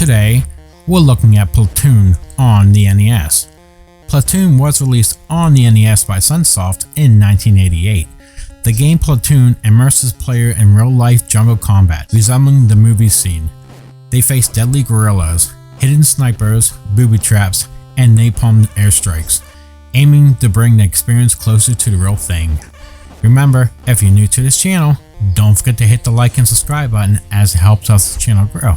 Today, we're looking at Platoon on the NES. Platoon was released on the NES by Sunsoft in 1988. The game Platoon immerses player in real-life jungle combat, resembling the movie scene. They face deadly guerrillas, hidden snipers, booby traps, and napalm airstrikes, aiming to bring the experience closer to the real thing. Remember, if you're new to this channel, don't forget to hit the like and subscribe button as it helps us channel grow.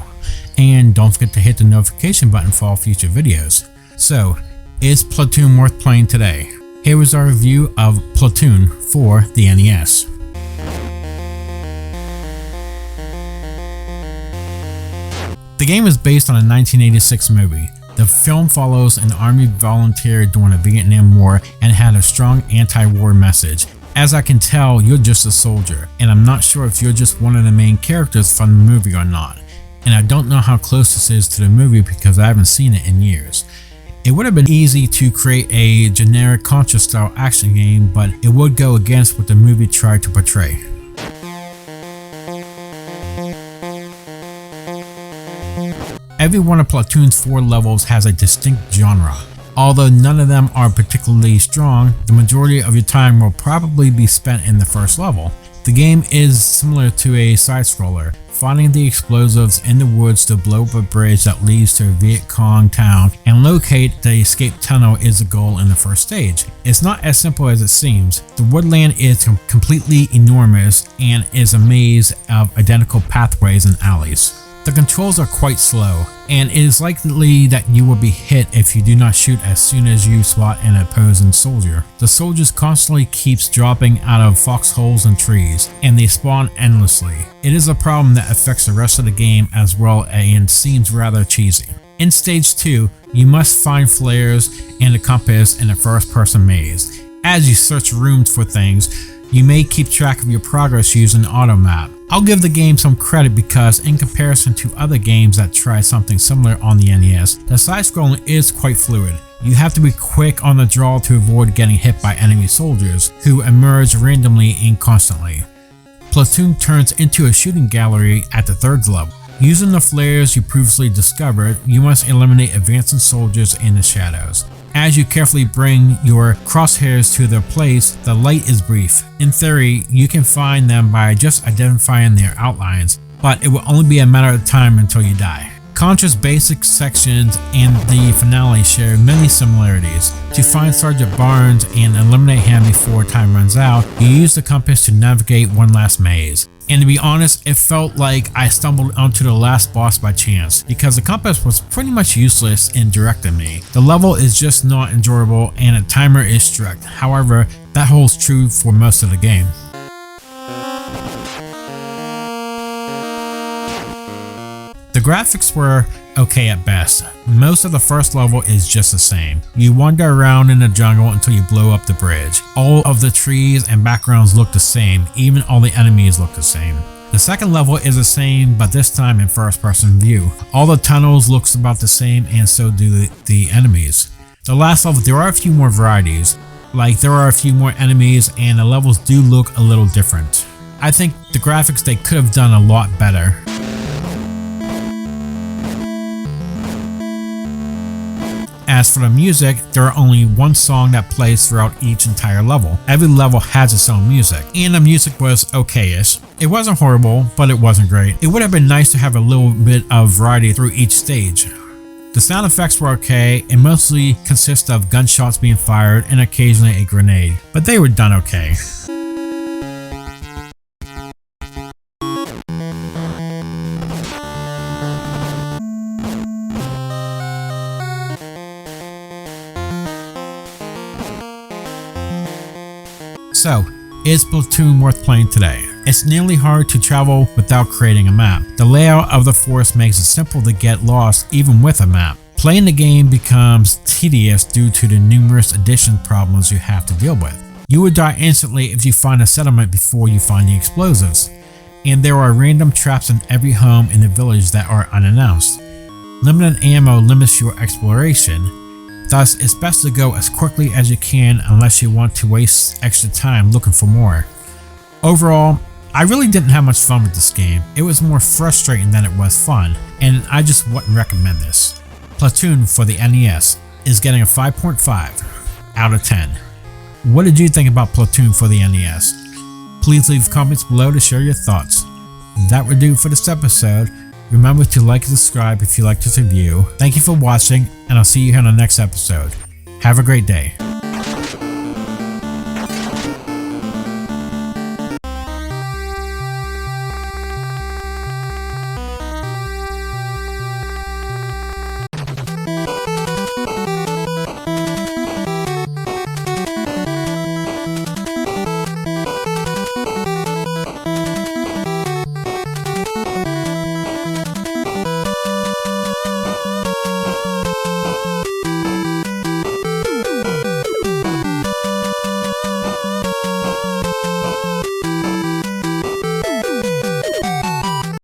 And don't forget to hit the notification button for all future videos. So, is Platoon worth playing today? Here is our review of Platoon for the NES. The game is based on a 1986 movie. The film follows an army volunteer during the Vietnam War and had a strong anti-war message. As I can tell, you're just a soldier, and I'm not sure if you're just one of the main characters from the movie or not. And I don't know how close this is to the movie because I haven't seen it in years. It would have been easy to create a generic Contra style action game, but it would go against what the movie tried to portray. Every one of Platoon's 4 levels has a distinct genre. Although none of them are particularly strong, the majority of your time will probably be spent in the first level. The game is similar to a side-scroller. Finding the explosives in the woods to blow up a bridge that leads to a Viet Cong town and locate the escape tunnel is the goal in the first stage. It's not as simple as it seems. The woodland is completely enormous and is a maze of identical pathways and alleys. The controls are quite slow, and it is likely that you will be hit if you do not shoot as soon as you spot an opposing soldier. The soldiers constantly keeps dropping out of foxholes and trees, and they spawn endlessly. It is a problem that affects the rest of the game as well and seems rather cheesy. In stage 2, you must find flares and a compass in a first-person maze. As you search rooms for things, you may keep track of your progress using an auto map. I'll give the game some credit because in comparison to other games that try something similar on the NES, the side-scrolling is quite fluid. You have to be quick on the draw to avoid getting hit by enemy soldiers, who emerge randomly and constantly. Platoon turns into a shooting gallery at the 3rd level. Using the flares you previously discovered, you must eliminate advancing soldiers in the shadows. As you carefully bring your crosshairs to their place, the light is brief. In theory, you can find them by just identifying their outlines, but it will only be a matter of time until you die. Contra's basic sections and the finale share many similarities. To find Sergeant Barnes and eliminate him before time runs out, you use the compass to navigate one last maze. And to be honest, it felt like I stumbled onto the last boss by chance, because the compass was pretty much useless in directing me. The level is just not enjoyable and a timer is strict. However, that holds true for most of the game. The graphics were okay at best. Most of the first level is just the same. You wander around in the jungle until you blow up the bridge. All of the trees and backgrounds look the same, even all the enemies look the same. The second level is the same, but this time in first person view. All the tunnels looks about the same and so do the enemies. The last level, there are a few more varieties. Like there are a few more enemies and the levels do look a little different. I think the graphics they could have done a lot better. As for the music, there are only one song that plays throughout each entire level. Every level has its own music, and the music was okay-ish. It wasn't horrible, but it wasn't great. It would have been nice to have a little bit of variety through each stage. The sound effects were okay and mostly consist of gunshots being fired and occasionally a grenade, but they were done okay. So, is Platoon worth playing today? It's nearly hard to travel without creating a map. The layout of the forest makes it simple to get lost even with a map. Playing the game becomes tedious due to the numerous addition problems you have to deal with. You would die instantly if you find a settlement before you find the explosives. And there are random traps in every home in the village that are unannounced. Limited ammo limits your exploration. Thus, it's best to go as quickly as you can unless you want to waste extra time looking for more. Overall, I really didn't have much fun with this game. It was more frustrating than it was fun, and I just wouldn't recommend this. Platoon for the NES is getting a 5.5 out of 10. What did you think about Platoon for the NES? Please leave comments below to share your thoughts. That would do for this episode. Remember to like and subscribe if you liked this review. Thank you for watching, and I'll see you here on the next episode. Have a great day.